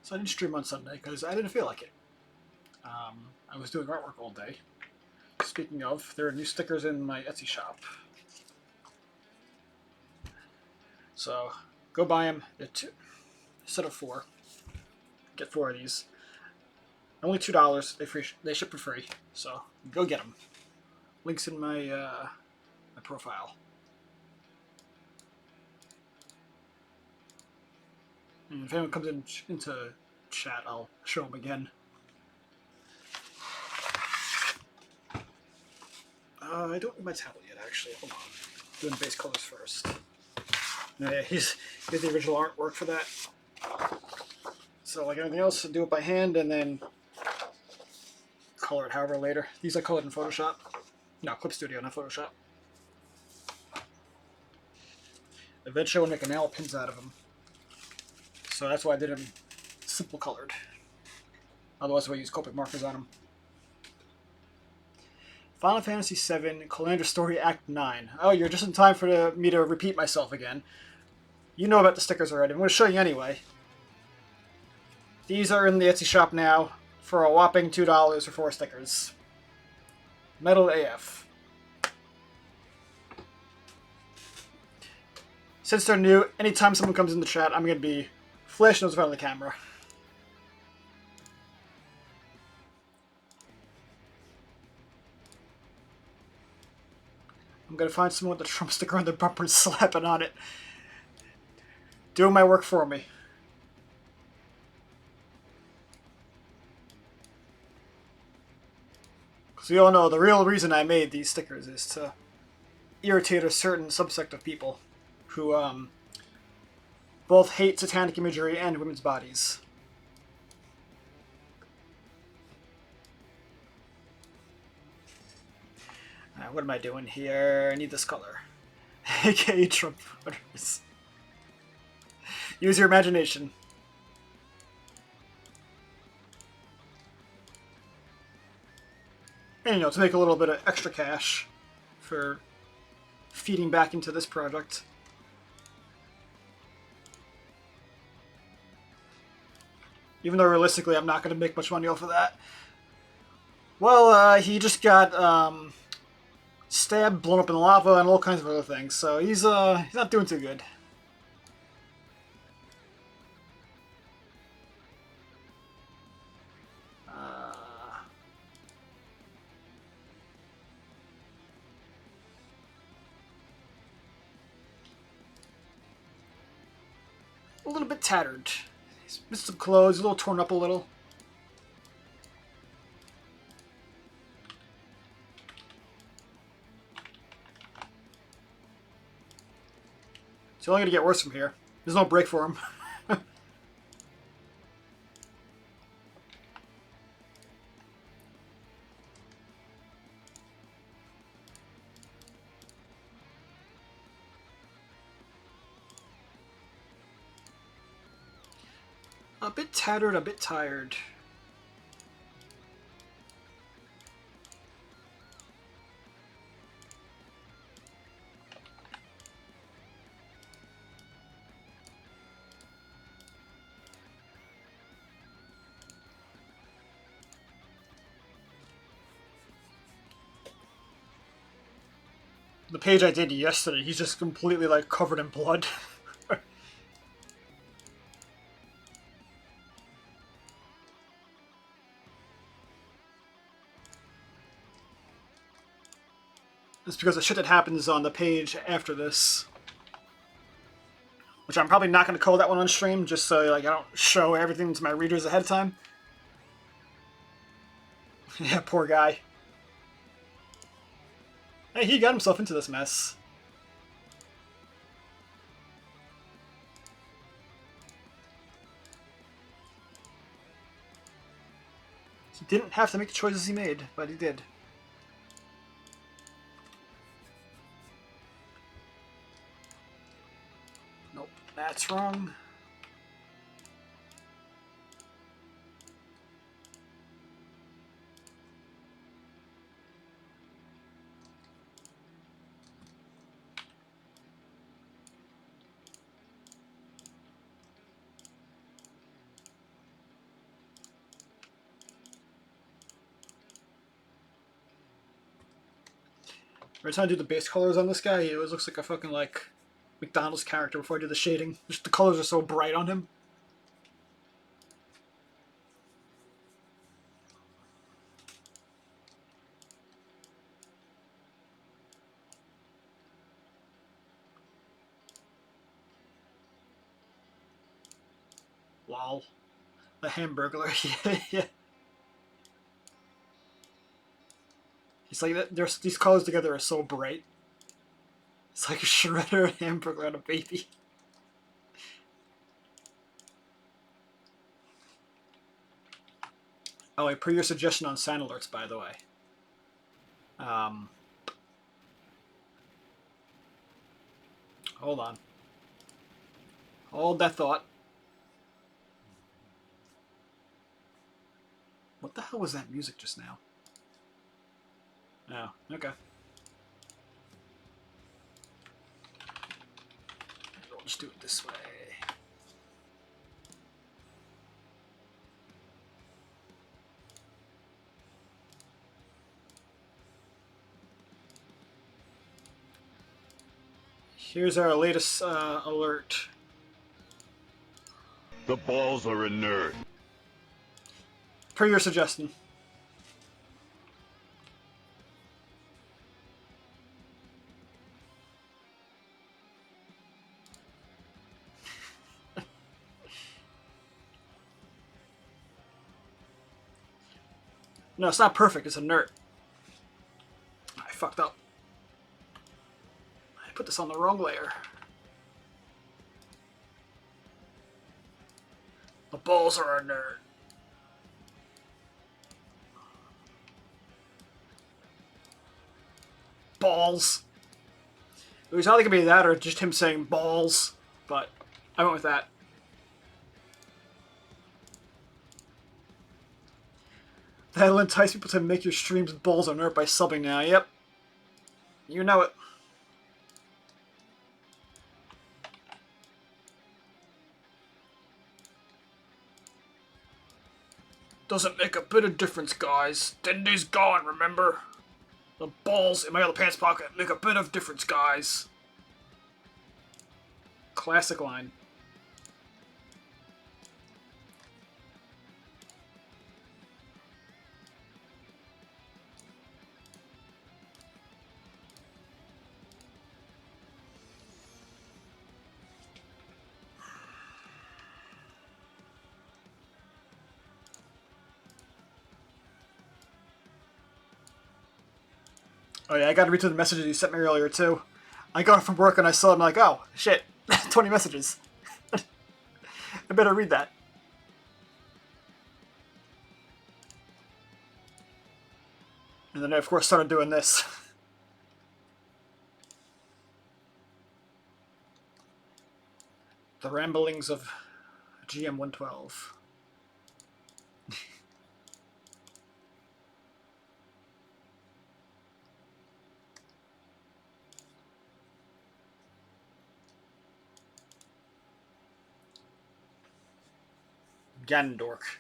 So I didn't stream on Sunday because I didn't feel like it. I was doing artwork all day. Speaking of, there are new stickers in my Etsy shop. So go buy them. They're two, set of 4. Get 4 of these. Only $2. They ship for free. So go get them. Links in my my profile. And if anyone comes into chat, I'll show them again. I don't need my tablet yet, actually. Hold on. Doing base colors first. No, yeah, here's the original artwork for that. So, like anything else, do it by hand and then color it however later. These I colored in Photoshop. No, Clip Studio, not Photoshop. Eventually, I'll make enamel pins out of them. So that's why I did them simple colored. Otherwise, I use Copic markers on them. Final Fantasy VII, Calandra Story Act 9. Oh, you're just in time for me to repeat myself again. You know about the stickers already. I'm going to show you anyway. These are in the Etsy shop now for a whopping $2 for 4 stickers. Metal AF. Since they're new, anytime someone comes in the chat, I'm going to be flashing those in front of the camera. I'm going to find someone with a Trump sticker on their bumper and slap it on it. Doing my work for me. Because we all know the real reason I made these stickers is to irritate a certain subsect of people who both hate satanic imagery and women's bodies. What am I doing here? I need this color. AKA Trump voters. Use your imagination. And, you know, to make a little bit of extra cash for feeding back into this project. Even though realistically I'm not going to make much money off of that. Well, he just got stabbed, blown up in lava, and all kinds of other things, so he's not doing too good. A little bit tattered. He's missed some clothes, a little torn up a little. It's only going to get worse from here. There's no break for him. A bit tattered, a bit tired. The page I did yesterday, he's just completely like covered in blood. It's because the shit that happens on the page after this. Which I'm probably not going to call that one on stream, just so like I don't show everything to my readers ahead of time. Yeah, poor guy. Hey, he got himself into this mess. He didn't have to make the choices he made, but he did. Nope, that's wrong. Every time I do the base colors on this guy, he always looks like a fucking, like, McDonald's character before I do the shading. Just the colors are so bright on him. Lol. The Hamburglar. Yeah. It's like there's these colors together are so bright. It's like a Shredder and Hamburglar and a baby. Oh, wait, per your suggestion on sound alerts, by the way. Hold on. Hold that thought. What the hell was that music just now? Oh, okay. We'll just do it this way. Here's our latest alert. The balls are inert. Per your suggestion. No, it's not perfect. It's inert. I fucked up. I put this on the wrong layer. The balls are inert. Balls. It was either gonna be that or just him saying balls, but I went with that. That'll entice people to make your streams balls inert by subbing now. Yep. You know it. Doesn't make a bit of difference, guys. Dindy's gone, remember? The balls in my other pants pocket make a bit of difference, guys. Classic line. Oh yeah, I gotta read through the messages you sent me earlier too. I got from work and I saw them like, oh, shit, 20 messages. I better read that. And then I, of course, started doing this. The Ramblings of GM112. Ganondorf.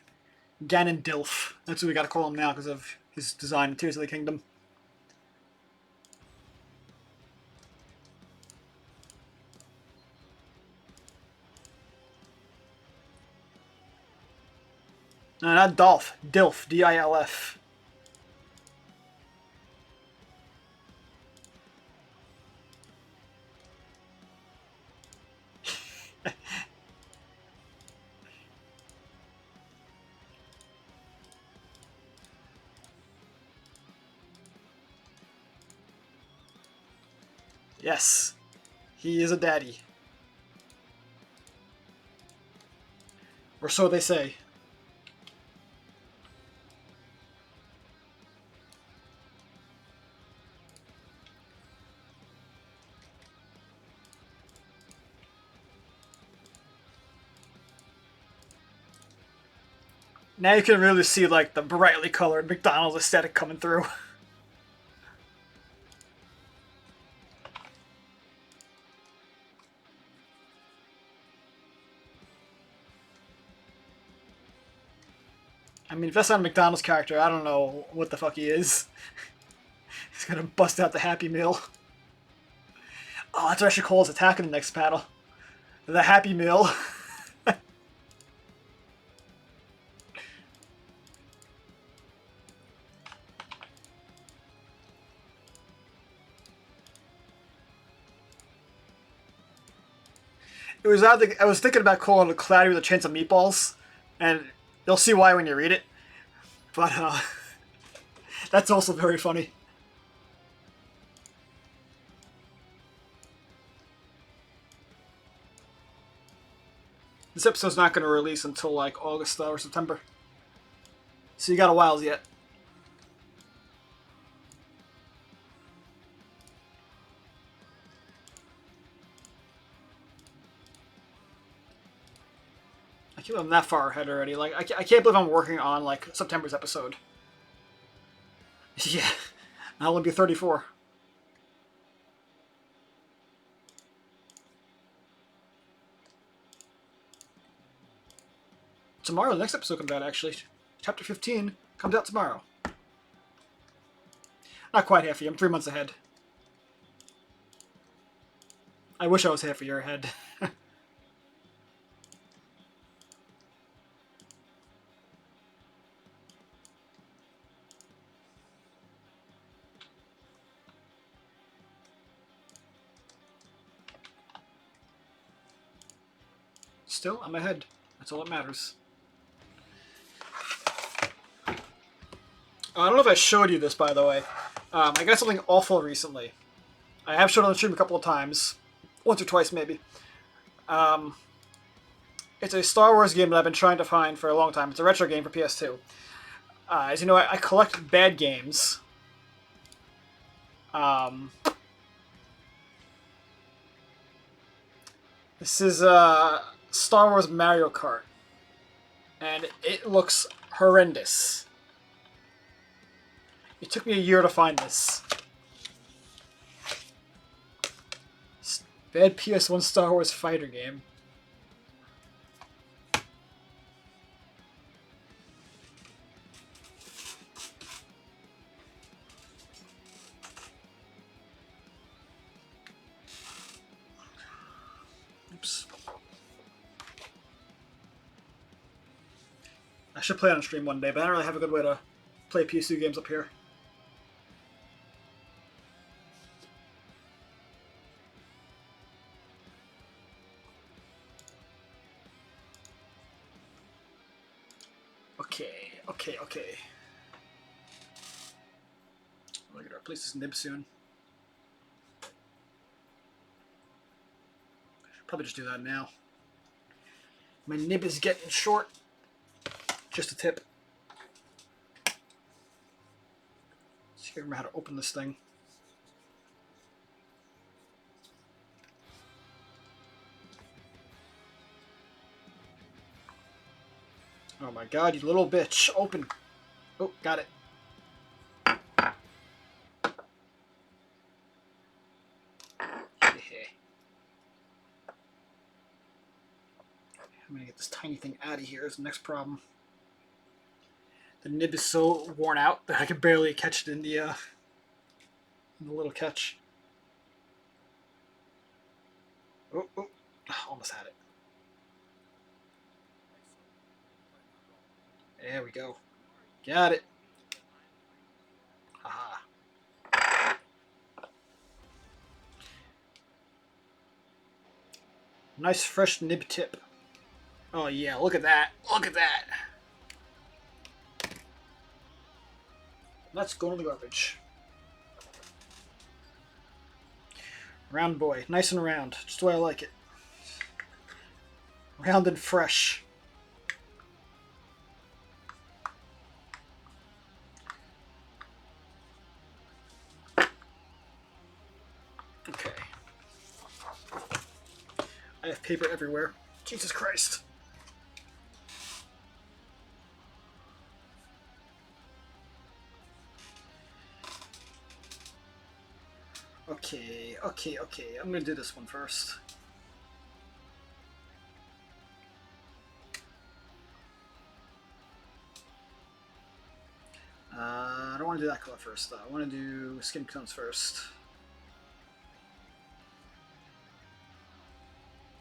Ganondilf. That's what we gotta call him now because of his design in Tears of the Kingdom. No, not Dolph. Dilf. D-I-L-F. Yes. He is a daddy. Or so they say. Now you can really see like the brightly colored McDonald's aesthetic coming through. I mean, if that's not a McDonald's character, I don't know what the fuck he is. He's gonna bust out the Happy Meal. Oh, that's what I should call his attack in the next battle. The Happy Meal. It was I was thinking about calling it Cloudy with a Chance of Meatballs, and you'll see why when you read it. But that's also very funny. This episode's not going to release until like August or September, so you got a while yet. I can't believe I'm that far ahead already. Like, I can't believe I'm working on, like, September's episode. Yeah. I'll only be 34. Tomorrow, the next episode comes out, actually. Chapter 15 comes out tomorrow. Not quite half a year. I'm 3 months ahead. I wish I was half a year ahead. Still, I'm ahead. That's all that matters. I don't know if I showed you this, by the way. I got something awful recently. I have showed it on the stream a couple of times. Once or twice, maybe. It's a Star Wars game that I've been trying to find for a long time. It's a retro game for PS2. As you know, I collect bad games. This is Star Wars Mario Kart. And it looks horrendous. It took me a year to find this. Bad PS1 Star Wars fighter game. Oops. I should play it on stream one day, but I don't really have a good way to play PS2 games up here. Okay. We're gonna replace this nib soon. Probably just do that now. My nib is getting short. Just a tip. See if I remember how to open this thing. Oh my god, you little bitch. Open. Oh, got it. I'm gonna get this tiny thing out of here is the next problem. The nib is so worn out that I can barely catch it in the little catch. Oh, almost had it. There we go. Got it. Haha. Nice fresh nib tip. Oh yeah, look at that. Look at that. Let's go in the garbage. Round boy. Nice and round. Just the way I like it. Round and fresh. Okay. I have paper everywhere. Jesus Christ. Okay. I'm gonna do this one first. I don't want to do that color first, though. I want to do skin tones first.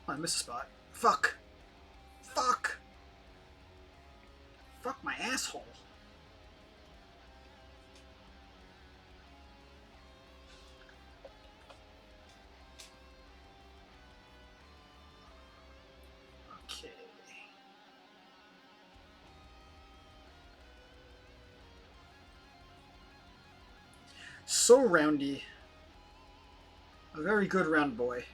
Oh, I missed a spot. Fuck! Fuck! Fuck my asshole! Okay. So roundy. A very good round boy.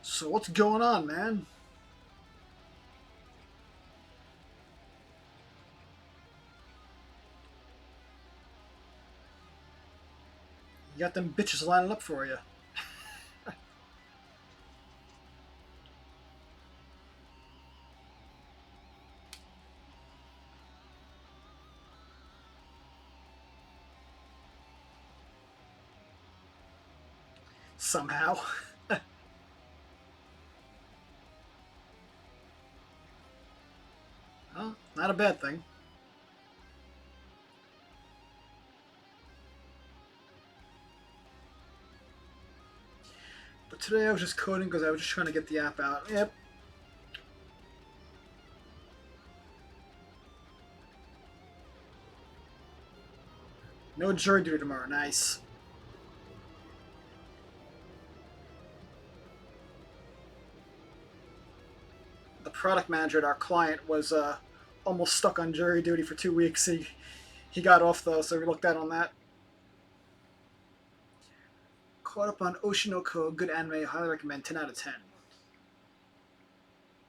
So what's going on, man? You got them bitches lining up for you. Somehow. Well, not a bad thing. But today I was just coding because I was just trying to get the app out. Yep. No jury duty tomorrow. Nice. The product manager at our client was almost stuck on jury duty for 2 weeks. He got off though, so we looked out on that. Caught up on Oshinoko, good anime, highly recommend, 10 out of 10.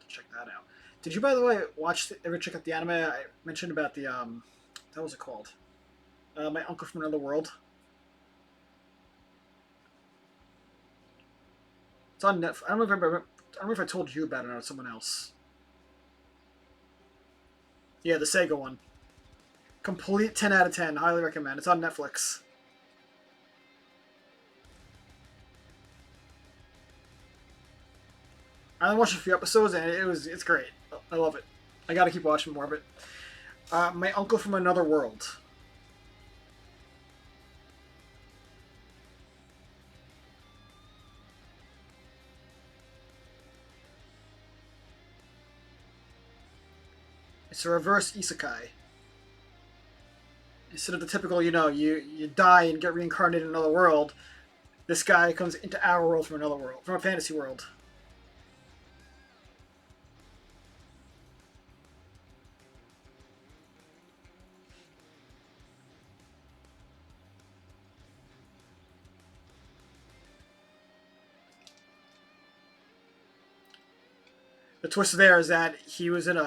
Check that out. Did you, by the way, ever check out the anime I mentioned about the what was it called? My Uncle from Another World. It's on Netflix. I don't remember if I told you about it or someone else. Yeah, the Sega one. Complete 10 out of 10. Highly recommend. It's on Netflix. I only watched a few episodes and it's great. I love it. I gotta keep watching more of it. My Uncle from Another World. It's a reverse isekai. Instead of the typical, you die and get reincarnated in another world, this guy comes into our world from another world, from a fantasy world. The twist there is that he was in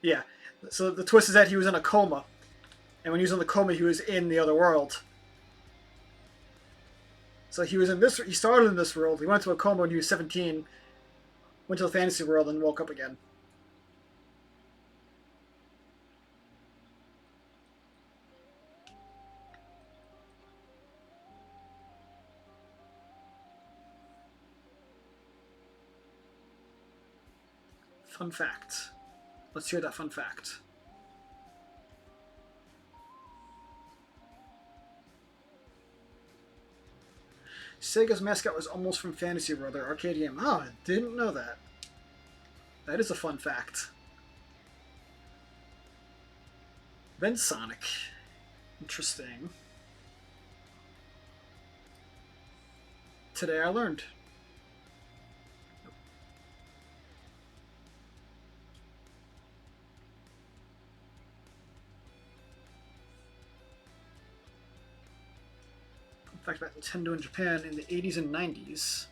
yeah. So the twist is that he was in a coma, and when he was in the coma, he was in the other world. So he was in this. He started in this world. He went to a coma when he was 17, went to the fantasy world, and woke up again. Fun fact. Let's hear that fun fact. Sega's mascot was almost from Fantasy World, their arcade game. Oh, I didn't know that. That is a fun fact. Then Sonic. Interesting. Today I learned. Fun fact about Nintendo in Japan in the 80s and 90s.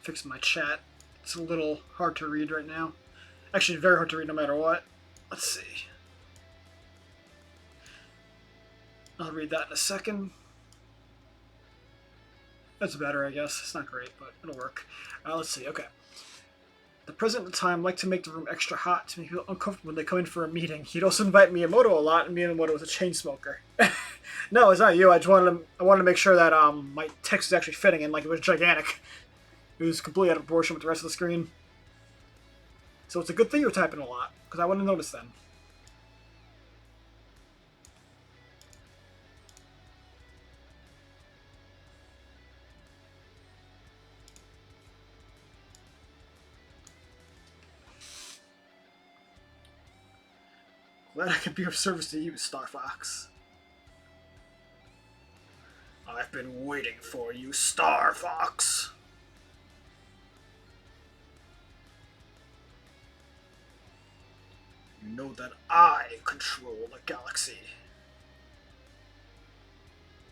fixing my chat. It's a little hard to read right now. Actually, very hard to read no matter what. Let's see. I'll read that in a second. That's better, I guess. It's not great, but it'll work. Let's see. Okay. The president at the time liked to make the room extra hot to make people uncomfortable when they come in for a meeting. He'd also invite Miyamoto a lot, and Miyamoto was a chain smoker. No, it's not you. I wanted to make sure that my text was actually fitting and like it was gigantic. It was completely out of proportion with the rest of the screen. So it's a good thing you're typing a lot, because I wouldn't have noticed then. Glad I could be of service to you, Star Fox. I've been waiting for you, Star Fox. You know that I control the galaxy.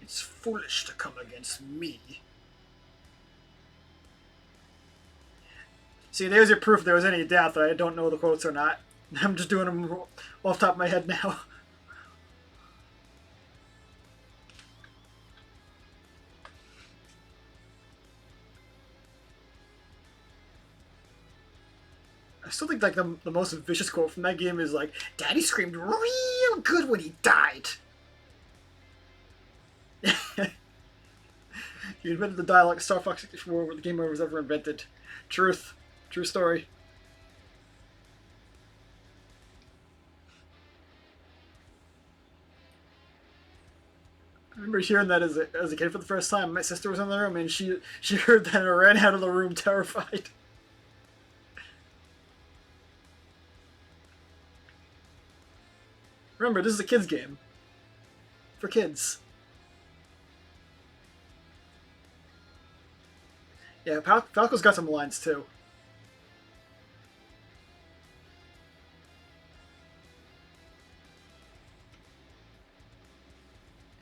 It's foolish to come against me. See, there's your proof there was any doubt that I don't know the quotes or not. I'm just doing them off the top of my head now. I still think like the most vicious quote from that game is like, "Daddy screamed real good when he died." He invented the dialogue Star Fox 64 where the game was ever invented. Truth. True story. I remember hearing that as a kid for the first time. My sister was in the room and she heard that and ran out of the room terrified. Remember, this is a kid's game. For kids. Yeah, Falco's got some lines too.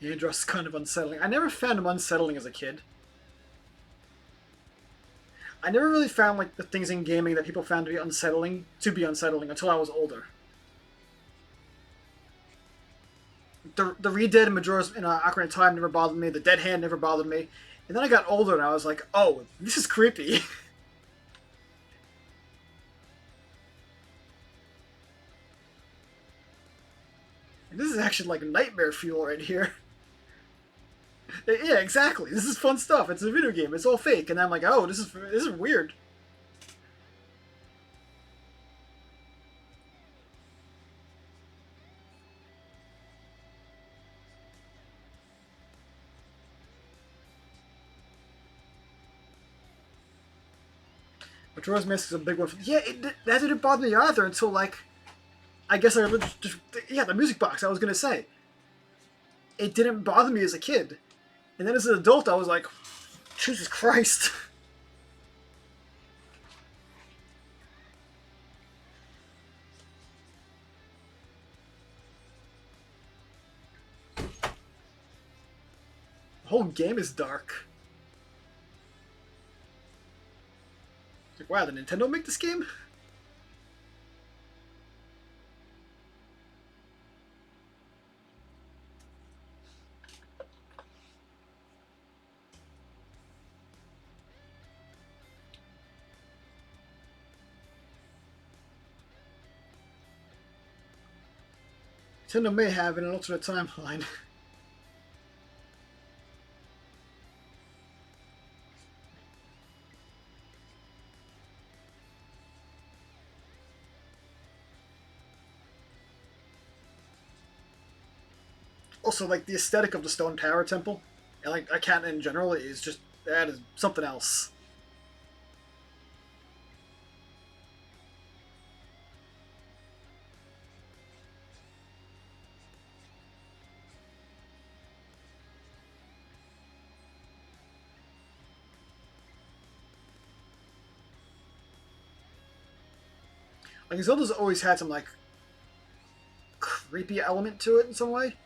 Andros is kind of unsettling. I never found him unsettling as a kid. I never really found like the things in gaming that people found to be unsettling until I was older. The Re-Dead and Majora's in Ocarina of Time never bothered me. The Dead Hand never bothered me. And then I got older and I was like, oh, this is creepy. This is actually like nightmare fuel right here. Yeah, exactly. This is fun stuff. It's a video game. It's all fake. And I'm like, oh, this is weird. Majora's Mask is a big one. Yeah, that didn't bother me either until, like, I guess yeah, the music box, I was going to say. It didn't bother me as a kid. And then as an adult, I was like, Jesus Christ. The whole game is dark. Like, wow, did Nintendo make this game? Nintendo may have in an alternate timeline. Also, like, the aesthetic of the Stone Tower Temple, and, like, a cat in general, is just, that is something else. Like, Zelda's always had some, like, creepy element to it in some way.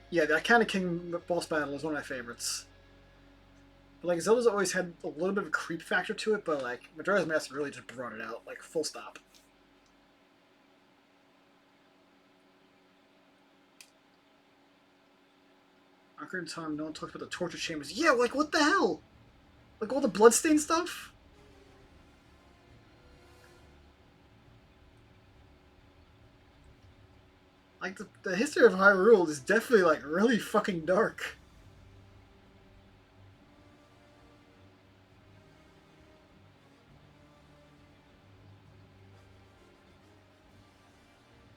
Yeah, that kind of King boss battle is one of my favorites. But like Zelda's always had a little bit of a creep factor to it, but like Majora's Mask really just brought it out, like full stop. Ocarina of Time, no one talks about the torture chambers. Yeah, like what the hell? Like all the bloodstain stuff? Like the history of Hyrule is definitely like really fucking dark.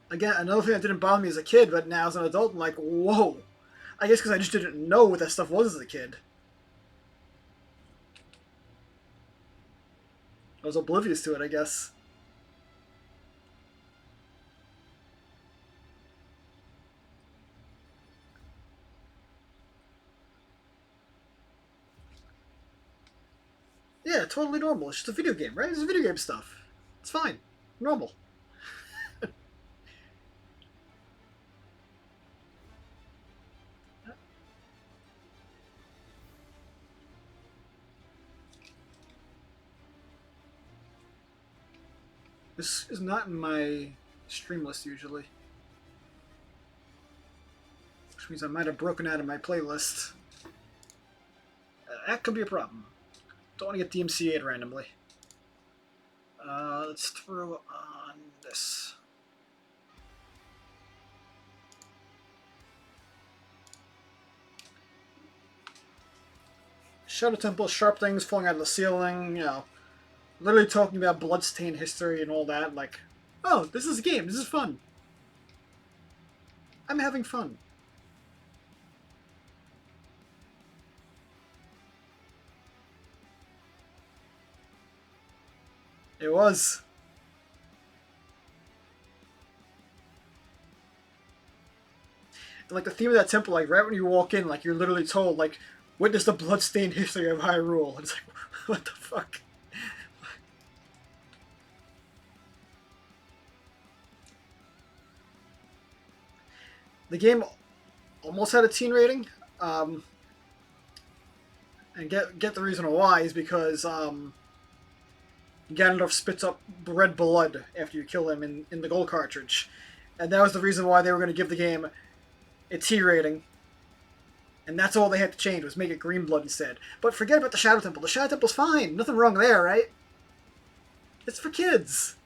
Again, another thing that didn't bother me as a kid, but now as an adult, I'm like, whoa. I guess because I just didn't know what that stuff was as a kid. I was oblivious to it, I guess. Yeah, totally normal. It's just a video game, right? It's video game stuff. It's fine. Normal. This is not in my stream list usually. Which means I might have broken out of my playlist. That could be a problem. Don't want to get DMCA'd randomly. Let's throw on this. Shadow Temple, sharp things falling out of the ceiling, you know. Literally talking about bloodstained history and all that, like, oh, this is a game, this is fun. I'm having fun. It was. And, like, the theme of that temple, like, right when you walk in, like, you're literally told, like, witness the bloodstained history of Hyrule. It's like, what the fuck? The game almost had a teen rating, and get the reason why is because Ganondorf spits up red blood after you kill him in the gold cartridge, and that was the reason why they were going to give the game a T rating, and that's all they had to change was make it green blood instead. But forget about the Shadow Temple. The Shadow Temple's fine. Nothing wrong there, right? It's for kids.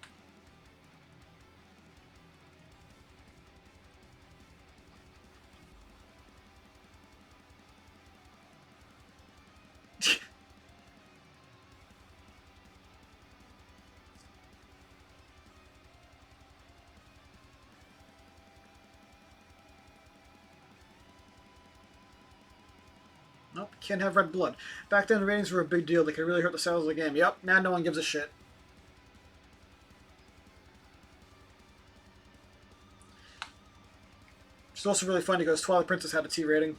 Nope, can't have red blood. Back then, ratings were a big deal. They could really hurt the sales of the game. Yep, now no one gives a shit. It's also really funny because Twilight Princess had a T rating.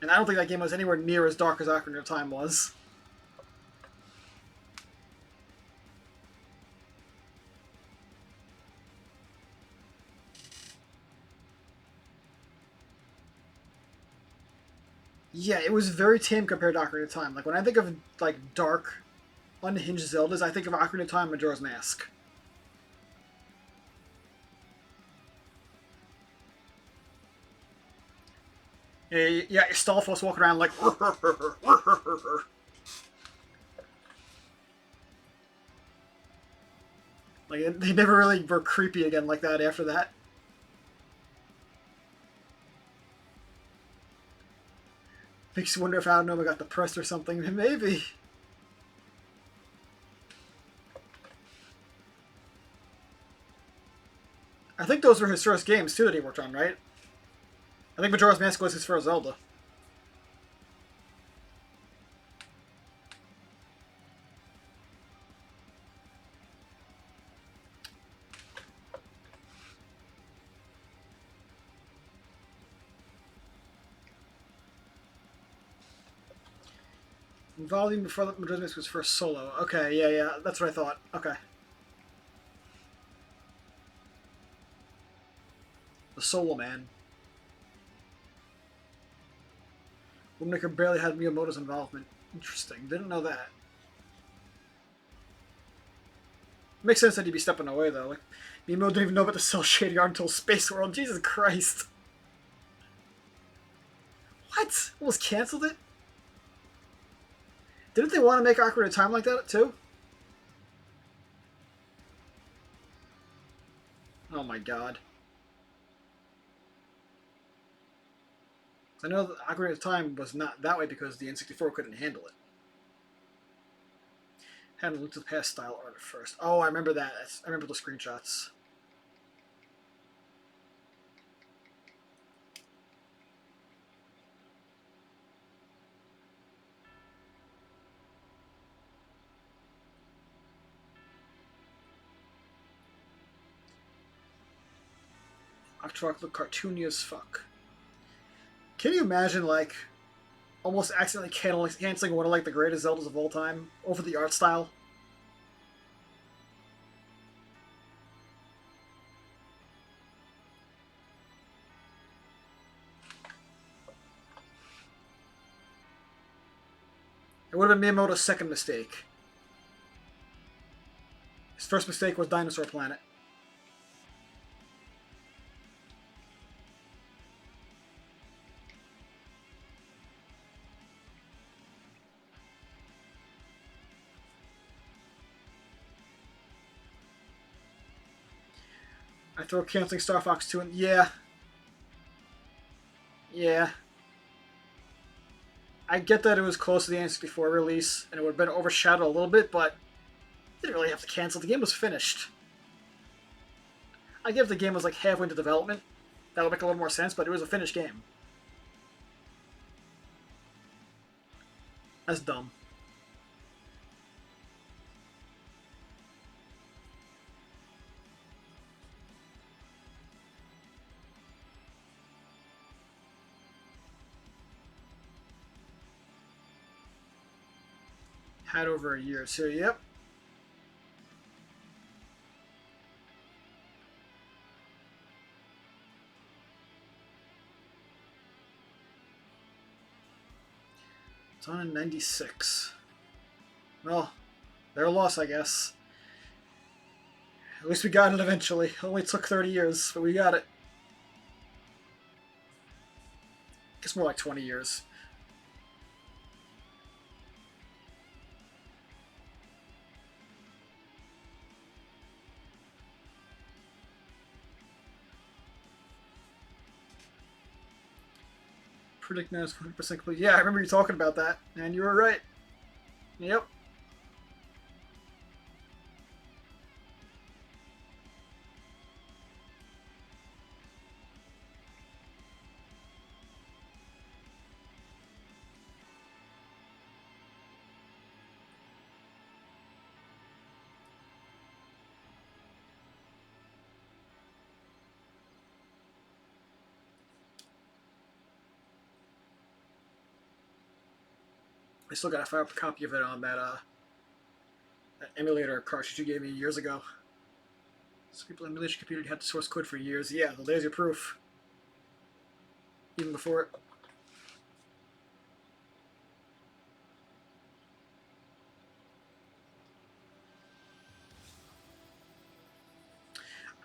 And I don't think that game was anywhere near as dark as Ocarina of Time was. Yeah, it was very tame compared to Ocarina of Time. Like, when I think of, like, dark, unhinged Zeldas, I think of Ocarina of Time and Majora's Mask. Yeah, Stalfos walking around like... Like, they never really were creepy again like that after that. Makes you wonder if Aonuma got depressed or something. Maybe. I think those were his first games, too, that he worked on, right? I think Majora's Mask was his first Zelda. Volume before Majora's Mask was first solo. Okay, yeah, that's what I thought. Okay. The Solo Man. Woodmaker barely had Miyamoto's involvement. Interesting. Didn't know that. Makes sense that he'd be stepping away, though. Like, Miyamoto didn't even know about the cell shading art until Space World. Jesus Christ. What? Almost canceled it? Didn't they want to make Ocarina of Time like that, too? Oh my god. I know that Ocarina of Time was not that way because the N64 couldn't handle it. Had to look to the past style art at first. Oh, I remember that. I remember the screenshots. Octorok looked cartoony as fuck. Can you imagine, like, almost accidentally canceling one of, like, the greatest Zeldas of all time over the art style? It would have been Miyamoto's second mistake. His first mistake was Dinosaur Planet. I throw canceling Star Fox 2 in. Yeah. Yeah. I get that it was close to the N64 release, and it would have been overshadowed a little bit, but you didn't really have to cancel. The game was finished. I get if the game was like halfway into development. That would make a little more sense, but it was a finished game. That's dumb. Had over a year, so yep. It's on in 96. Well, their loss, I guess. At least we got it eventually. It only took 30 years, but we got it. I guess more like 20 years. Predict now is 100% complete. Yeah, I remember you talking about that, and you were right. Yep. I still got a fire up a copy of it on that emulator cartridge you gave me years ago. Scribble emulation computer had the source code for years. Yeah, well, there's your proof. Even before it.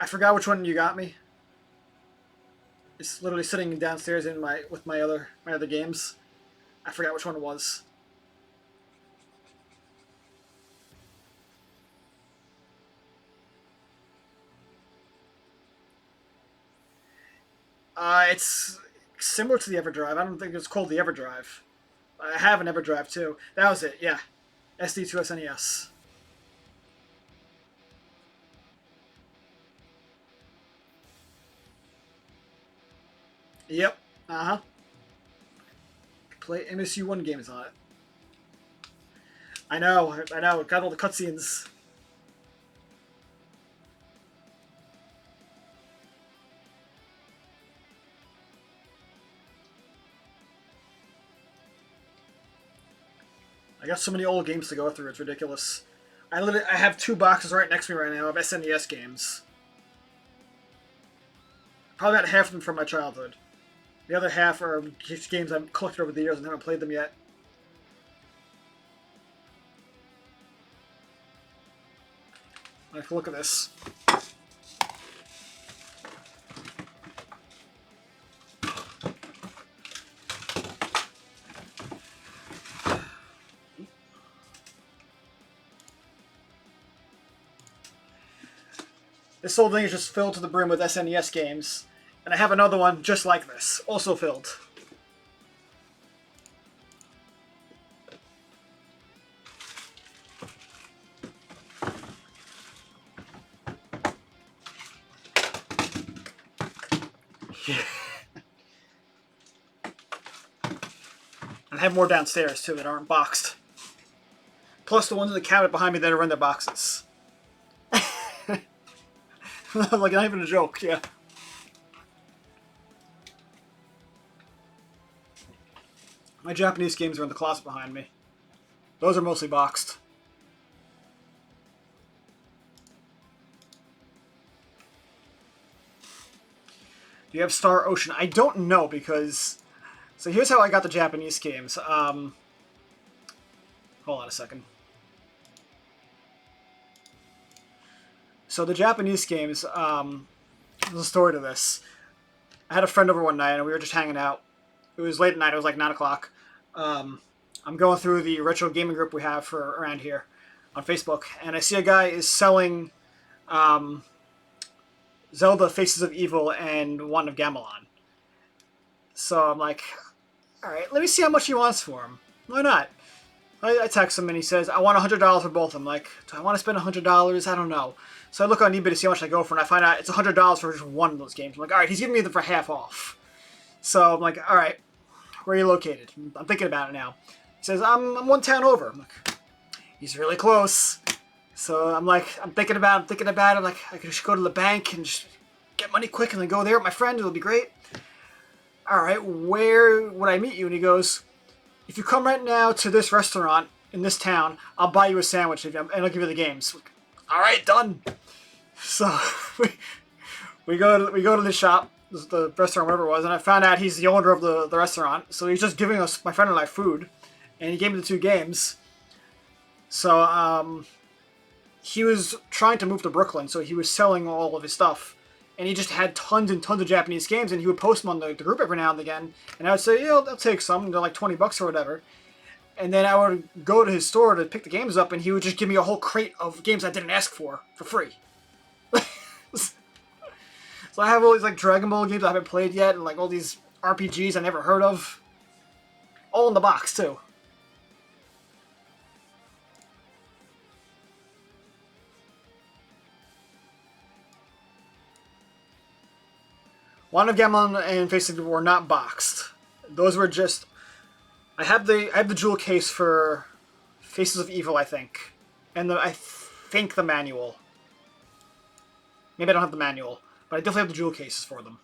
I forgot which one you got me. It's literally sitting downstairs in my other games. I forgot which one it was. It's similar to the EverDrive. I don't think it's called the EverDrive. I have an EverDrive too. That was it. Yeah, SD2SNES. Yep. Uh-huh. Play MSU1 games on it. I know. It got all the cutscenes. I got so many old games to go through, it's ridiculous. I have 2 boxes right next to me right now of SNES games. Probably about half of them from my childhood. The other half are just games I've collected over the years and haven't played them yet. Like, look at this. This whole thing is just filled to the brim with SNES games. And I have another one just like this, also filled. And I have more downstairs too that aren't boxed. Plus the ones in the cabinet behind me that are in their boxes. Like, not even a joke, yeah. My Japanese games are in the closet behind me. Those are mostly boxed. Do you have Star Ocean? I don't know because... So here's how I got the Japanese games. Hold on a second. So the Japanese games, there's a story to this. I had a friend over one night and we were just hanging out. It was late at night, it was like 9 o'clock. I'm going through the retro gaming group we have for around here on Facebook, and I see a guy is selling Zelda Faces of Evil and Wand of Gamelon. So I'm like, alright, let me see how much he wants for them. Why not? I text him and he says, I want $100 for both. I'm like, do I want to spend $100? I don't know. So I look on eBay to see how much I go for, and I find out it's $100 for just one of those games. I'm like, alright, he's giving me them for half off. So I'm like, alright, where are you located? I'm thinking about it now. He says, I'm one town over. I'm like, he's really close. So I'm like, I'm thinking about it. I'm like, I could just go to the bank and just get money quick and then go there with my friend. It'll be great. Alright, where would I meet you? And he goes, if you come right now to this restaurant in this town, I'll buy you a sandwich and I'll give you the games. Alright, done. So we go to the shop, the restaurant, whatever it was, and I found out he's the owner of the restaurant. So he's just giving us, my friend and I, food, and he gave me the 2 games. So he was trying to move to Brooklyn, so he was selling all of his stuff, and he just had tons and tons of Japanese games, and he would post them on the group every now and again, and I would say, yeah, I'll take some. They're like $20 or whatever. And then I would go to his store to pick the games up, and he would just give me a whole crate of games I didn't ask for free. So I have all these like Dragon Ball games I haven't played yet, and like all these RPGs I never heard of. All in the box, too. Wand of Gamelon and Faces of Evil were not boxed. Those were just... I have the jewel case for Faces of Evil, I think. And I think the manual. Maybe I don't have the manual. But I definitely have the jewel cases for them.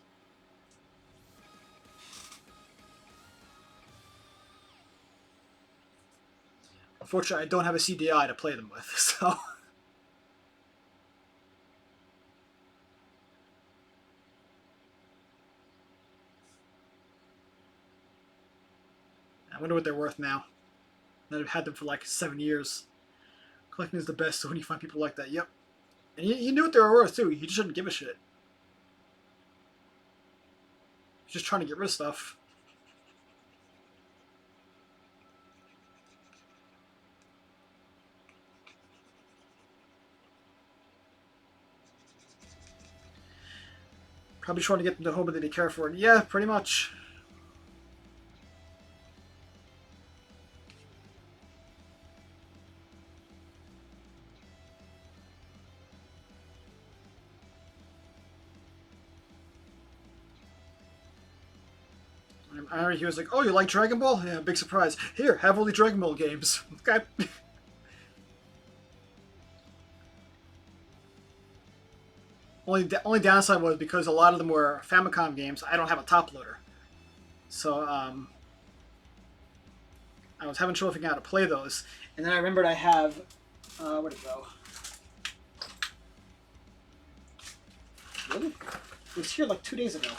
Unfortunately, I don't have a CDI to play them with, so... I wonder what they're worth now. I've had them for like 7 years. Collecting is the best, so when you find people like that, yep. And he knew what they were worth, too. He just shouldn't give a shit. He's just trying to get rid of stuff. Probably trying to get them to home, but they care for it. Yeah, pretty much. I remember he was like, oh, you like Dragon Ball? Yeah, big surprise. Here, have all the Dragon Ball games. Okay. Only downside was because a lot of them were Famicom games, I don't have a top loader. So, I was having trouble figuring out how to play those. And then I remembered I have... where'd it go? Really? It was here like 2 days ago.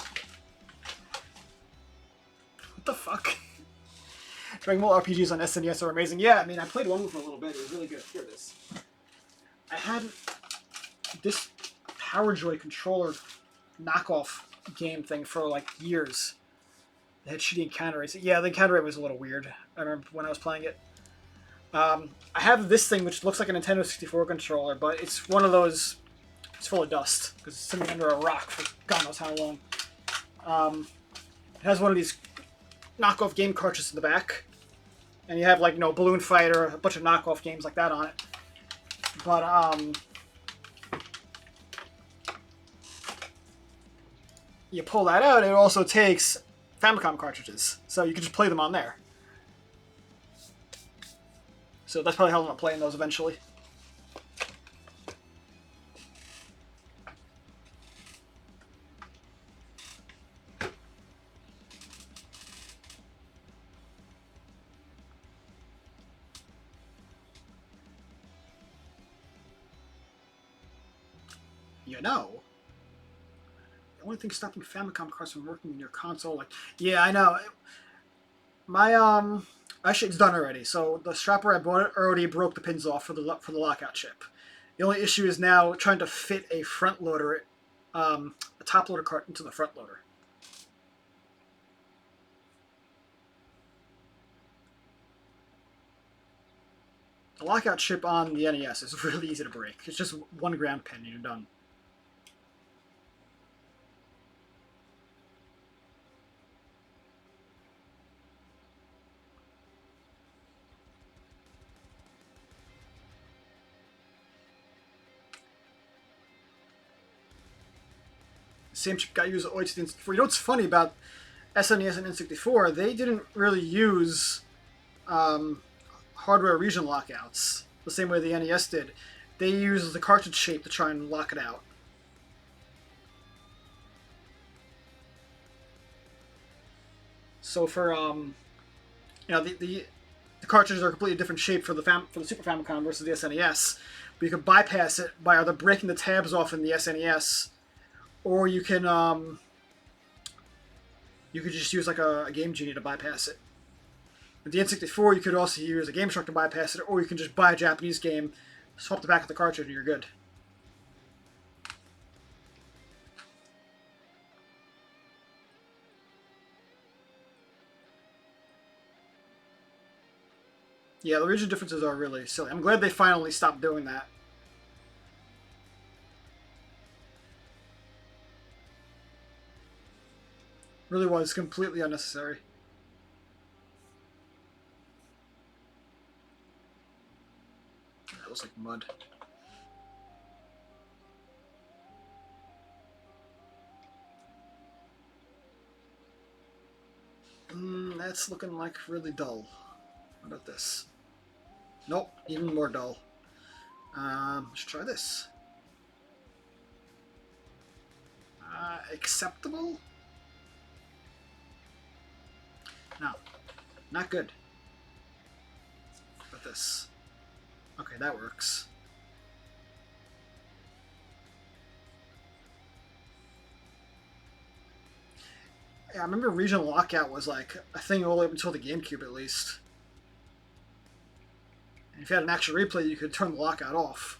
the fuck? Dragon Ball RPGs on SNES are amazing. Yeah, I mean, I played one for a little bit. It was really good. Here it is. I had this Power Joy controller knockoff game thing for like years. It had shitty encounter rates. Yeah, the encounter rate was a little weird. I remember when I was playing it. I have this thing which looks like a Nintendo 64 controller, but it's one of those. It's full of dust because it's sitting under a rock for God knows how long. It has one of these knockoff game cartridges in the back, and you have like Balloon Fighter, a bunch of knockoff games like that on it. But you pull that out, it also takes Famicom cartridges, so you can just play them on there. So that's probably how I'm going to play in those eventually. The only thing stopping Famicom cards from working in your console, yeah, I know. My actually it's done already. So the strapper I bought already broke the pins off for the lockout chip. The only issue is now trying to fit a front loader, a top loader cart into the front loader. The lockout chip on the NES is really easy to break. It's just one ground pin and you're done. Same chip got used at OIT N64. You know what's funny about SNES and N64? They didn't really use hardware region lockouts the same way the NES did. They used the cartridge shape to try and lock it out. So for the cartridges are a completely different shape for the Super Famicom versus the SNES, but you can bypass it by either breaking the tabs off in the SNES, or you can just use like a Game Genie to bypass it. With the N64, you could also use a Game Shark to bypass it, or you can just buy a Japanese game, swap the back of the cartridge, and you're good. Yeah, the region differences are really silly. I'm glad they finally stopped doing that. Really was completely unnecessary. That looks like mud. That's looking like really dull. What about this? Nope, even more dull. Let's try this. Acceptable? No, not good. What about this? Okay, that works. Yeah, I remember regional lockout was like a thing all the way up until the GameCube, at least. And if you had an action replay, you could turn the lockout off.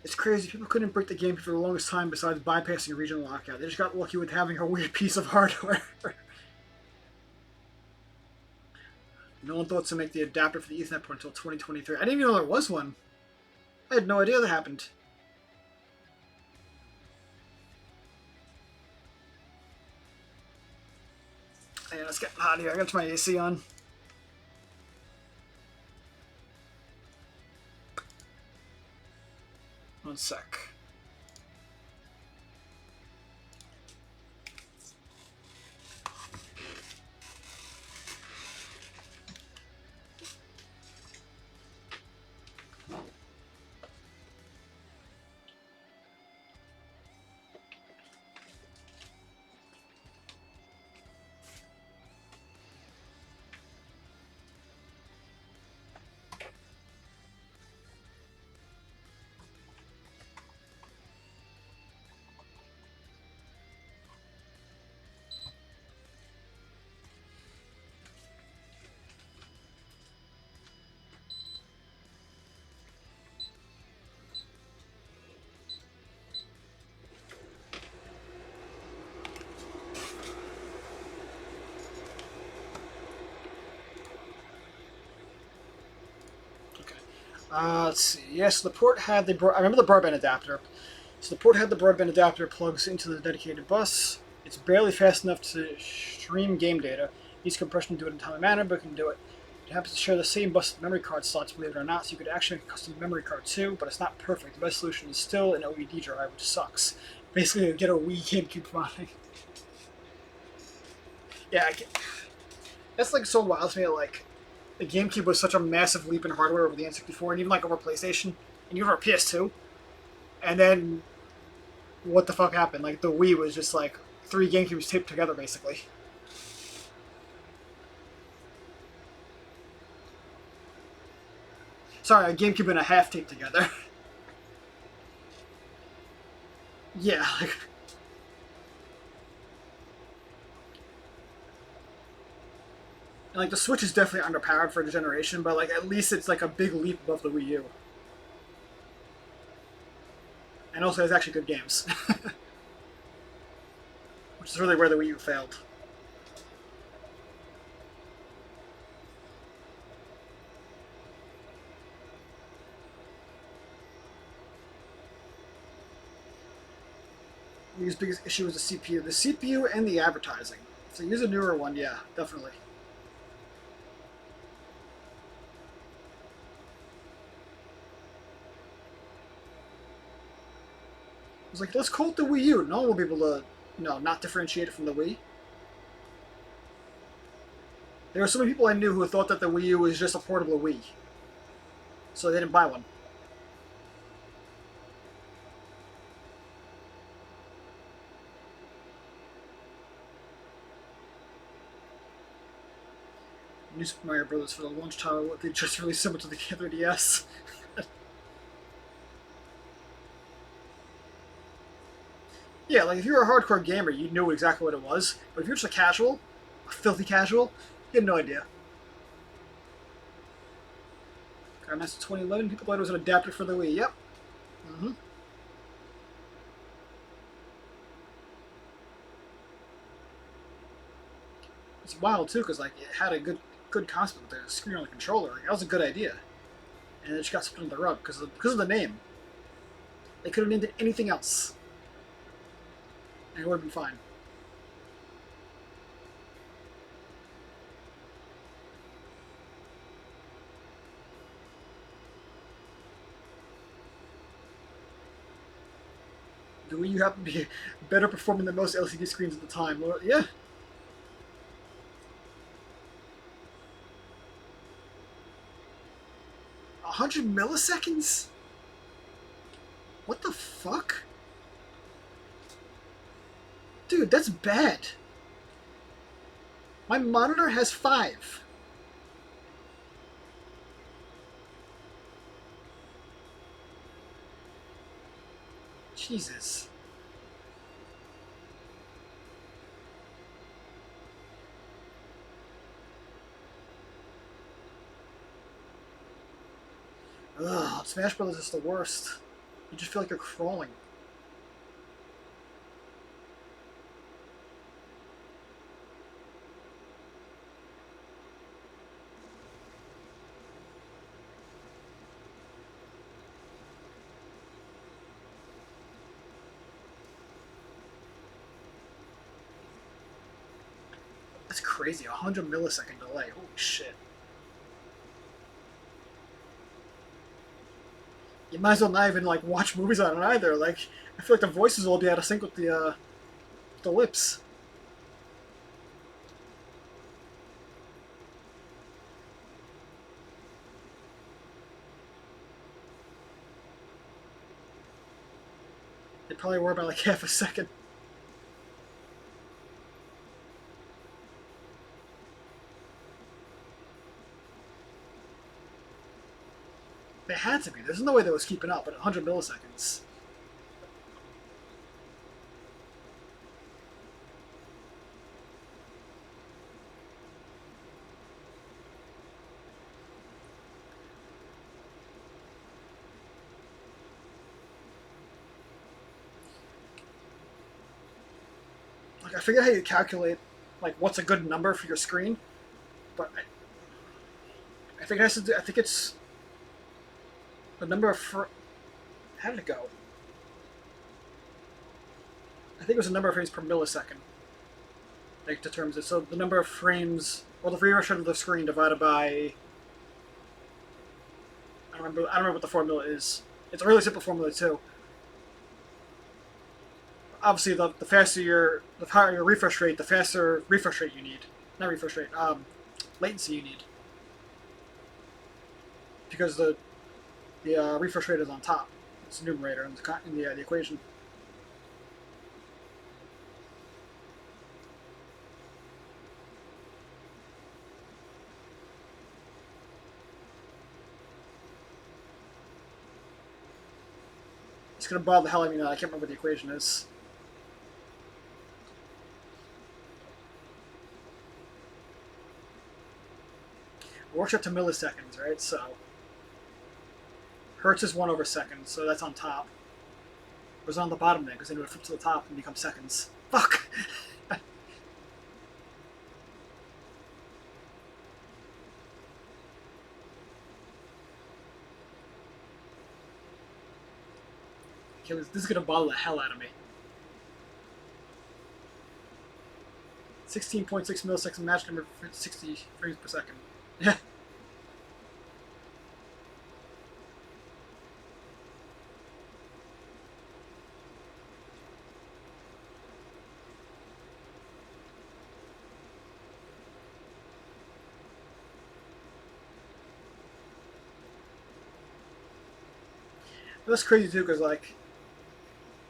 It's crazy. People couldn't break the game for the longest time besides bypassing a regional lockout. They just got lucky with having a weird piece of hardware. No one thought to make the adapter for the Ethernet port until 2023. I didn't even know there was one. I had no idea that happened. Hey, let's get hot here. I got my AC on. 1 sec. Let's see. Yes, the port had the. I remember the broadband adapter. So the port had the broadband adapter plugs into the dedicated bus. It's barely fast enough to stream game data. Needs compression to do it in a timely manner, but can do it. It happens to share the same bus with memory card slots, believe it or not, so you could actually make a custom memory card too, but it's not perfect. The best solution is still an OED drive, which sucks. Basically, get a Wii GameCube modding. Yeah, that's like so wild to me. Like, the GameCube was such a massive leap in hardware over the N64, and even like over PlayStation, and even over PS2. And then, what the fuck happened? Like, the Wii was just like 3 GameCubes taped together, basically. Sorry, a GameCube and a half taped together. Yeah, like the Switch is definitely underpowered for the generation, but like at least it's like a big leap above the Wii U. And also has actually good games. Which is really where the Wii U failed. Wii's biggest issue was the CPU. The CPU and the advertising. If they use a newer one, yeah, definitely. I was like, let's call it the Wii U. No one will be able to, not differentiate it from the Wii. There were so many people I knew who thought that the Wii U was just a portable Wii. So they didn't buy one. New Super Mario Bros. For the launch title, they just really similar to the other DS. Yeah, like if you were a hardcore gamer, you knew exactly what it was. But if you're just a filthy casual, you had no idea. Grandmaster 2011, people thought it was an adapter for the Wii. Yep. Mm-hmm. It's wild too, because like it had a good concept with the screen on the controller. Like, that was a good idea, and it just got slipped under the rug because of the name. They could have named it anything else, and it would have been fine. The Wii U happened to be better performing than most LCD screens at the time. Well, yeah. 100 milliseconds? What the fuck? Dude, that's bad. My monitor has 5. Jesus. Ugh, Smash Brothers is the worst. You just feel like you're crawling. That's crazy. 100 millisecond delay. Holy shit. you might as well not even like watch movies on it either. Like I feel like the voices will be out of sync with the lips. They probably were by like half a second. They had to be. There's no way they was keeping up at 100 milliseconds. Like I forget how you calculate like what's a good number for your screen, but I think it has to do. I think it's the number of. How did it go? I think it was a number of frames per millisecond. Like determines it. So the number of frames, well, the refresh rate of the screen divided by. I don't remember what the formula is. It's a really simple formula too. Obviously, the higher your refresh rate, the faster refresh rate you need. Not refresh rate. Latency you need. Because the refresh rate is on top. It's the numerator in the equation. It's gonna bother the hell out of me now. I can't remember what the equation is. It works up to milliseconds, right? So hertz is 1/2 so that's on top. It was on the bottom then, because then it would flip to the top and become seconds. Fuck! Okay, this is gonna bother the hell out of me. 16.6 milliseconds match number 60 frames per second. Yeah. That's crazy too, because like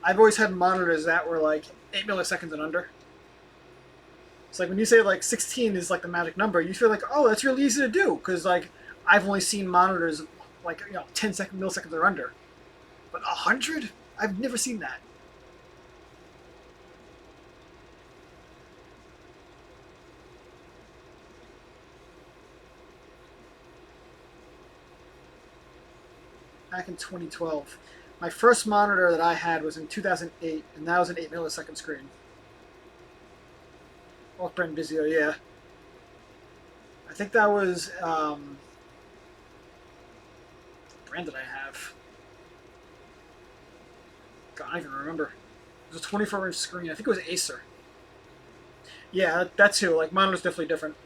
I've always had monitors that were like 8 milliseconds and under. It's like when you say like 16 is like the magic number, you feel like, oh, that's really easy to do, because like I've only seen monitors like 10 milliseconds or under, but 100, I've never seen that. Back in 2012. My first monitor that I had was in 2008, and that was an 8 millisecond screen. Oh, Brent Vizio, yeah. I think that was, what brand did I have? God, I don't even remember. It was a 24-inch screen. I think it was Acer. Yeah, that too. Like, monitor's definitely different.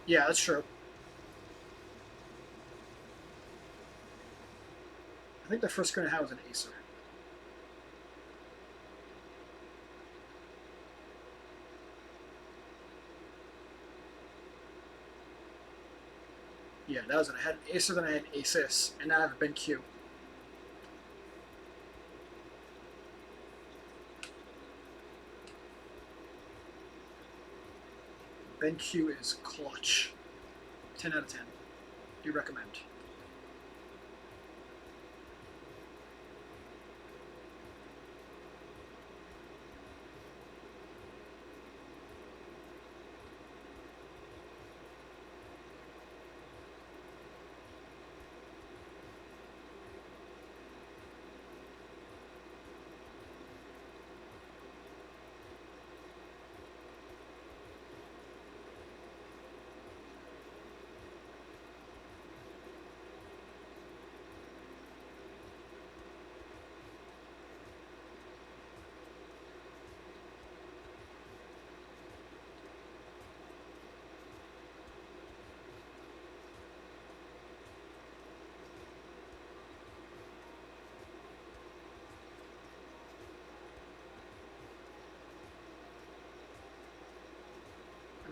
Yeah, that's true. I think the first screen I had was an Acer. Yeah, that was it. I had an Acer, then I had an Asus, and now I have a BenQ. BenQ is clutch. 10 out of 10. Do recommend.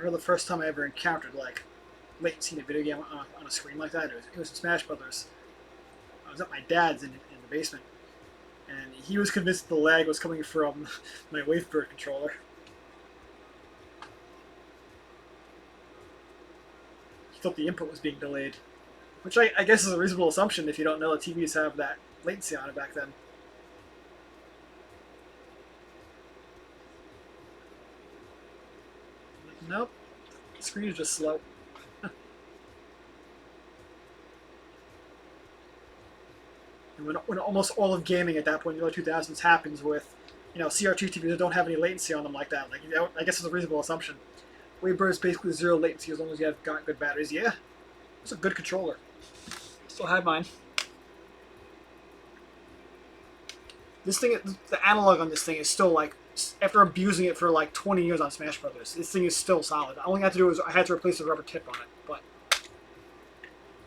remember the first time I ever encountered like latency in a video game on a screen like that. It was in Smash Brothers. I was at my dad's in the basement, and he was convinced the lag was coming from my Wavebird controller. He thought the input was being delayed, which I guess is a reasonable assumption if you don't know that TVs have that latency on it back then. Like, nope, the screen is just slow. And when almost all of gaming at that point in the early 2000s happens with, CRT TVs that don't have any latency on them like that. Like, I guess it's a reasonable assumption. Wavebird is basically zero latency as long as you have got good batteries. Yeah, it's a good controller. Still have mine. This thing, the analog on this thing is still like, after abusing it for like 20 years on Smash Brothers, this thing is still solid. All I had to do was I had to replace the rubber tip on it, but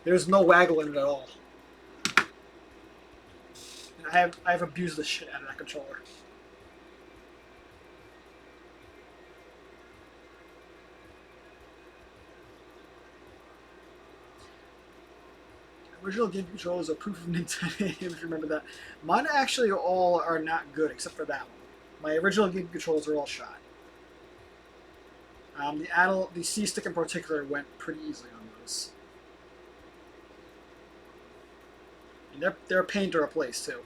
there's no waggle in it at all. And I've abused the shit out of that controller. Original game controllers are proof of Nintendo, if you remember that. Mine actually all are not good, except for that one. My original game controls are all shot. The C-stick in particular went pretty easily on those. And they're a pain to replace, too.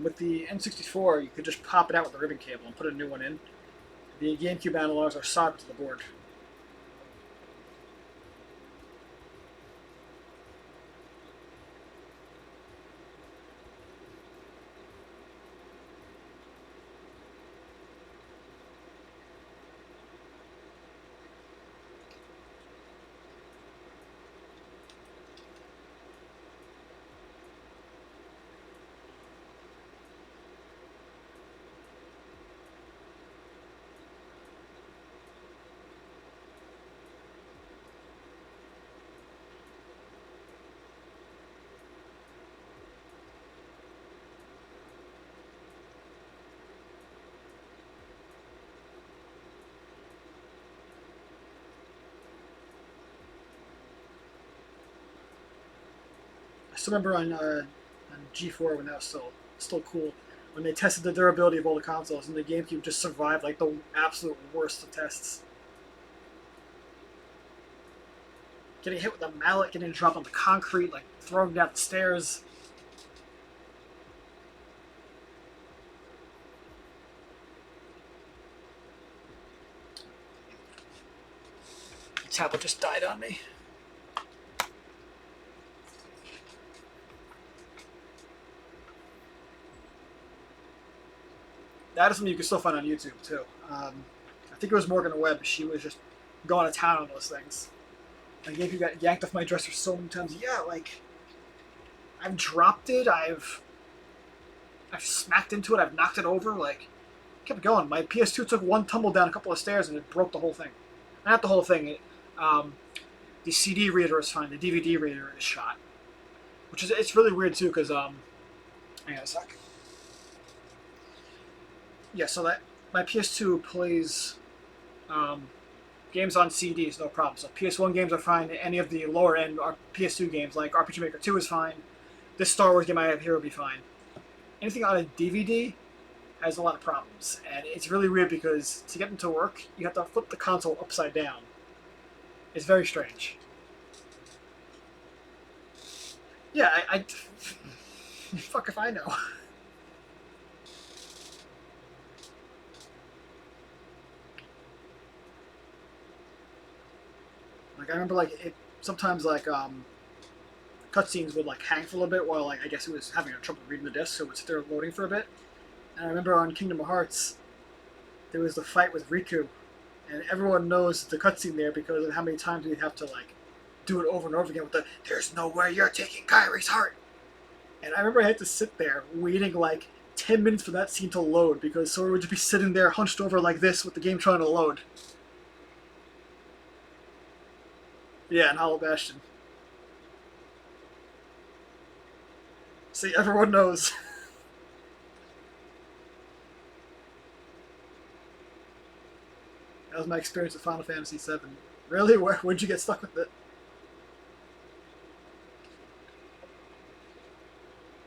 With the N64, you could just pop it out with a ribbon cable and put a new one in. The GameCube analogs are soldered to the board. I still remember on G4 when that was still cool, when they tested the durability of all the consoles, and the GameCube just survived like the absolute worst of tests. Getting hit with a mallet, getting dropped on the concrete, like thrown down the stairs. The tablet just died on me. That is something you can still find on YouTube, too. I think it was Morgan Webb. She was just going to town on those things. My GameCube got yanked off my dresser so many times. Yeah, like, I've dropped it, I've smacked into it, I've knocked it over, like, kept going. My PS2 took one tumble down a couple of stairs and it broke the whole thing. Not the whole thing. The CD reader is fine. The DVD reader is shot. Which is, it's really weird, too, because, hang on a sec. Yeah, so that my PS2 plays games on CDs, no problem. So PS1 games are fine. Any of the lower end PS2 games, like RPG Maker 2 is fine. This Star Wars game I have here will be fine. Anything on a DVD has a lot of problems. And it's really weird because to get them to work, you have to flip the console upside down. It's very strange. Yeah, I fuck if I know. Like, I remember, like, it sometimes, like, cutscenes would, like, hang for a little bit while, like, I guess it was having trouble reading the disc, so it would sit there loading for a bit. And I remember on Kingdom Hearts, there was the fight with Riku, and everyone knows the cutscene there because of how many times we'd have to, like, do it over and over again with the, "There's no way you're taking Kairi's heart!" And I remember I had to sit there waiting, like, 10 minutes for that scene to load because Sora would just be sitting there hunched over like this with the game trying to load. Yeah, and Hollow Bastion. See, everyone knows. That was my experience with Final Fantasy VII. Really? Where'd you get stuck with it?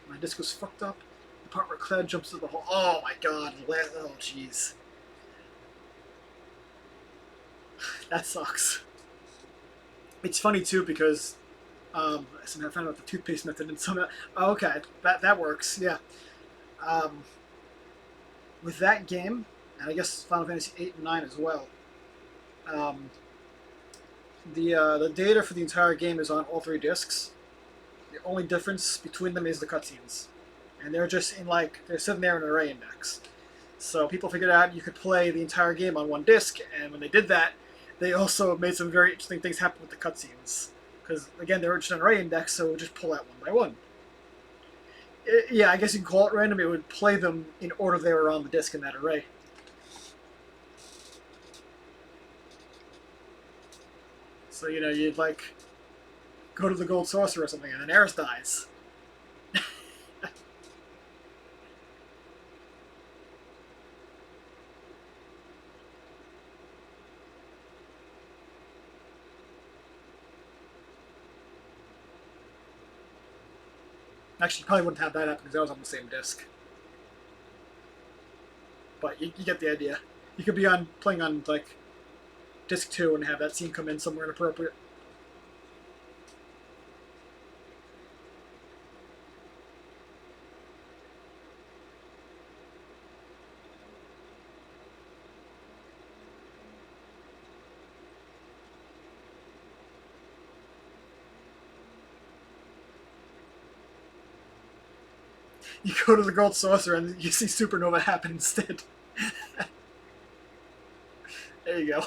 My disc was fucked up. The part where Cloud jumps to the hole. Oh my god. Oh jeez. That sucks. It's funny too because somehow I found out the toothpaste method and somehow. Oh, okay, that works. Yeah. Um, with that game, and I guess Final Fantasy 8 and 9 as well. Um, the data for the entire game is on all three discs. The only difference between them is the cutscenes, and they're just in they're sitting there in an array index. So people figured out you could play the entire game on one disc, and when they did that, they also made some very interesting things happen with the cutscenes. Because again, they were just an array index, so it would just pull out one by one. Yeah, I guess you can call it random. It would play them in order they were on the disc in that array. So you'd go to the gold saucer or something, and then Eris dies. Actually, you probably wouldn't have that happen because I was on the same disc. But you get the idea. You could be playing on disc 2 and have that scene come in somewhere inappropriate. You go to the gold saucer and you see supernova happen instead. There you go.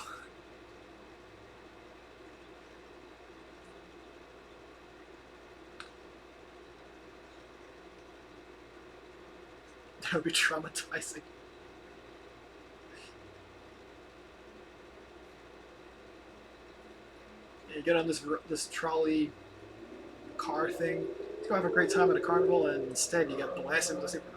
That would be traumatizing. Yeah, you get on this trolley car thing. You go have a great time at a carnival, and instead you get blasted with a supernova.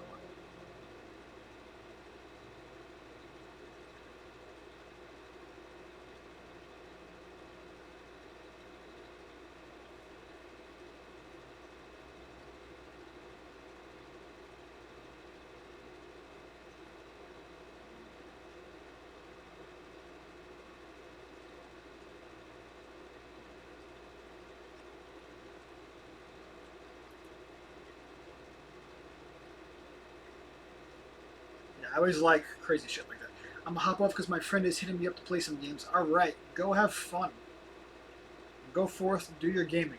Yeah, I always like crazy shit like that. I'm gonna hop off because my friend is hitting me up to play some games. Alright, go have fun. Go forth and do your gaming.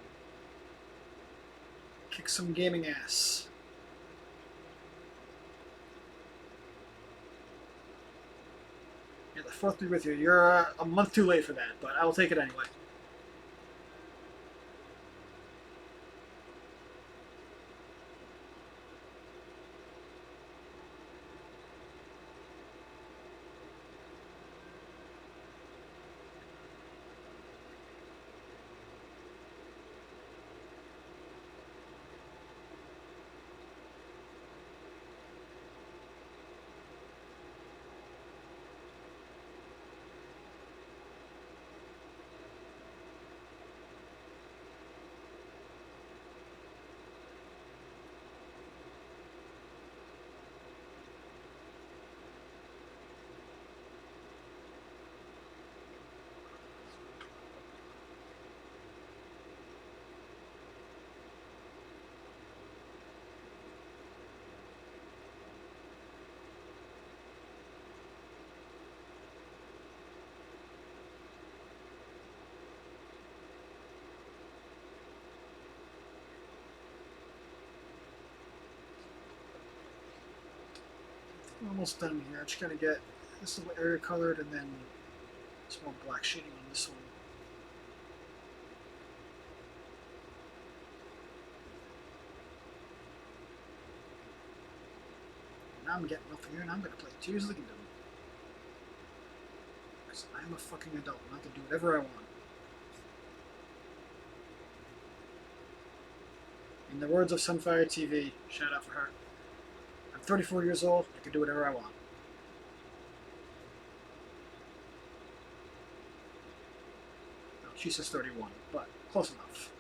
Kick some gaming ass. Yeah, the 4th be with you. You're a month too late for that, but I will take it anyway. I'm almost done here. I'm just gonna get this little area colored and then small black shading on this one. Now I'm getting nothing here, and I'm gonna play Tears of the Kingdom. Because I'm a fucking adult, and I can do whatever I want. In the words of Sunfire TV, shout out for her. I'm 34 years old. I can do whatever I want. No, she says 31, but close enough.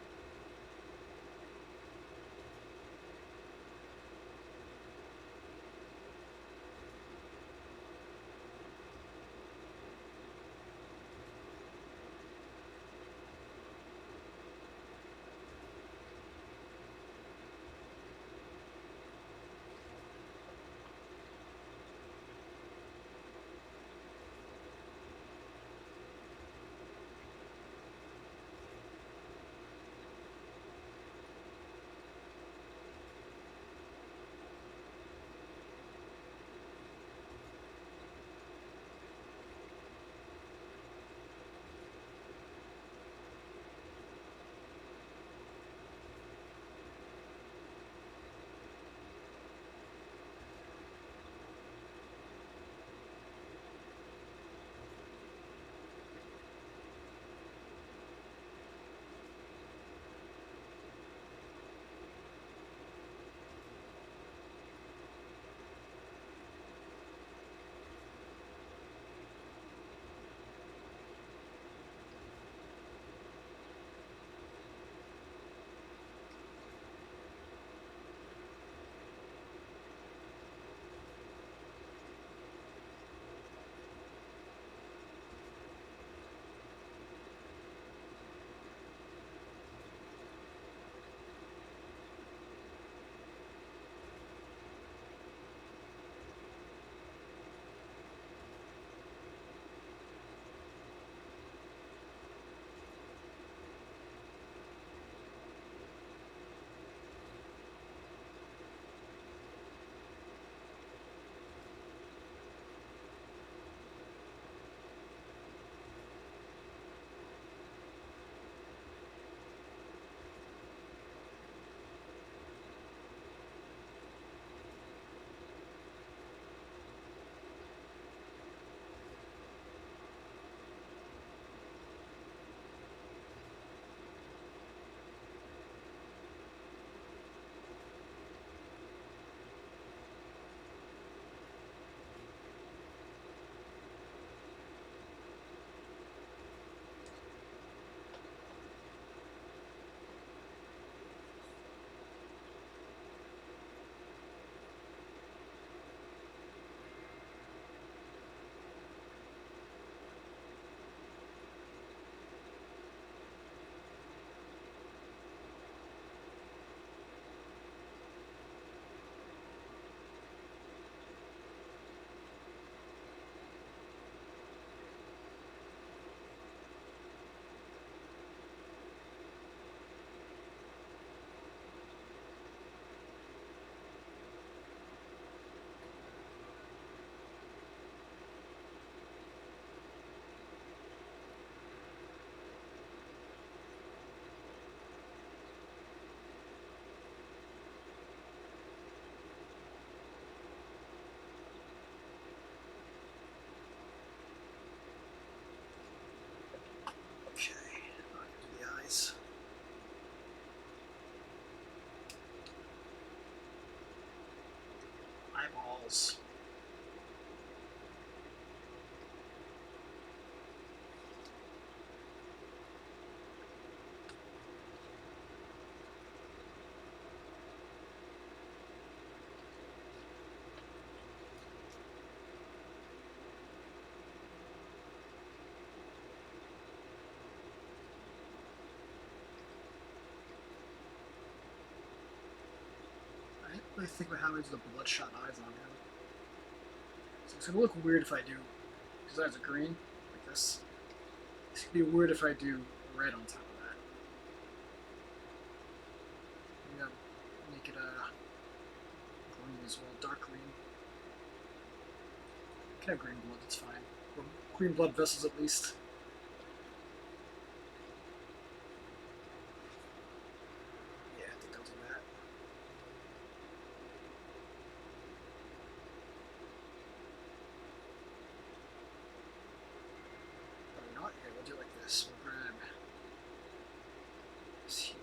Okay, I'll do the eyes. Eyeballs. I didn't really think about how I do the bloodshot eyes on him. So it's gonna look weird if I do. His eyes are green, like this. It's gonna be weird if I do red on top of that. I'm gonna make it green as well, dark green. Can have green blood, it's fine. Or green blood vessels at least. Yeah, I think I'll do that. Or not here, we'll do it like this. We'll grab this here.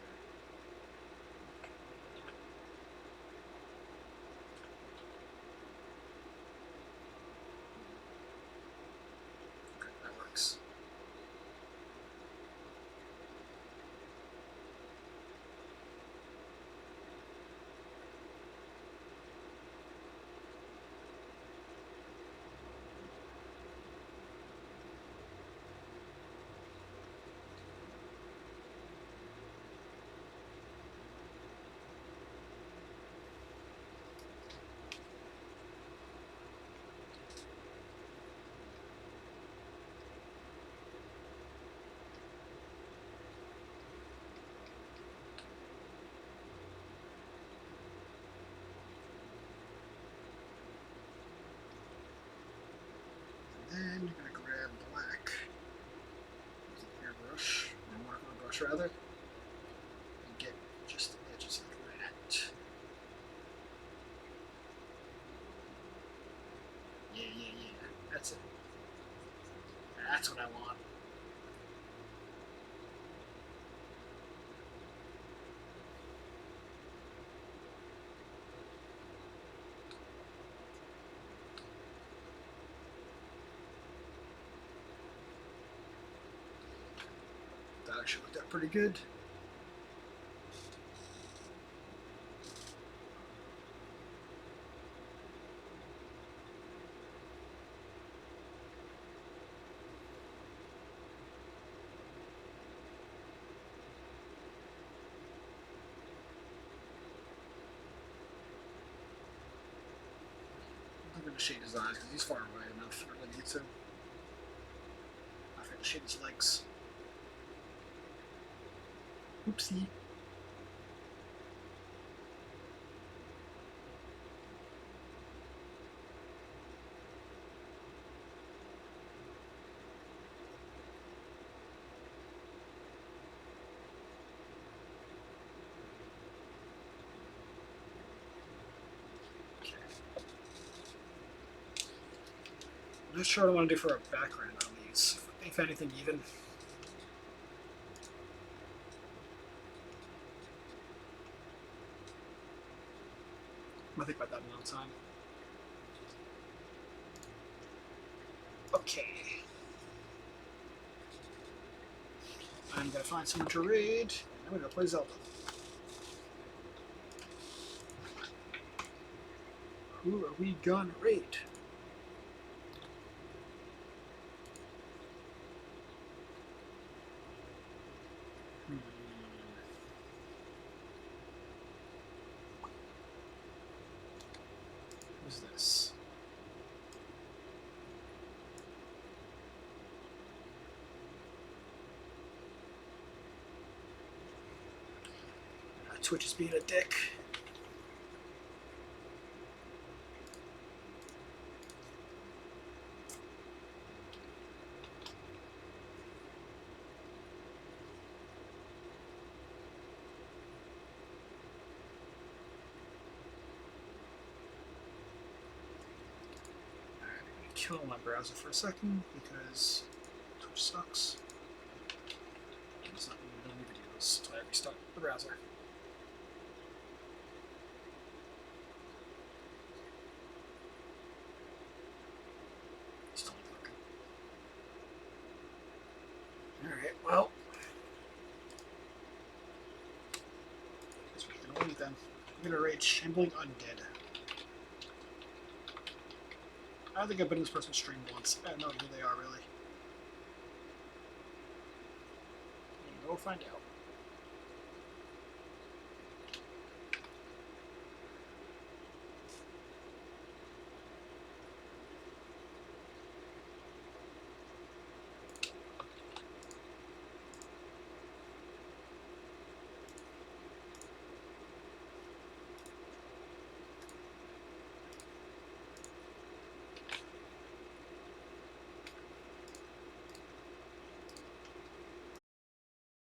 surface rather, and get just the edges like that. Yeah, yeah, yeah. That's it. That's what I want. That actually worked out pretty good. I'm going to shade his eyes because he's far away enough. I really need to. I forgot to shade his legs. Oopsie. I'm not sure what I want to do for a background on these. If anything, even. I'm gonna think about that in no time. Okay. I'm gonna find someone to raid, and I'm gonna play Zelda. Who are we gonna raid? Who's this? Twitch is being a dick. Kill my browser for a second because Twitch sucks. It's not even any videos, so I restart the browser. Still not working. Alright, well. Guess we're gonna wait then. I'm gonna raid Shambling Undead. I don't think I've been in this person's stream once. I don't know who they are really. Go find out.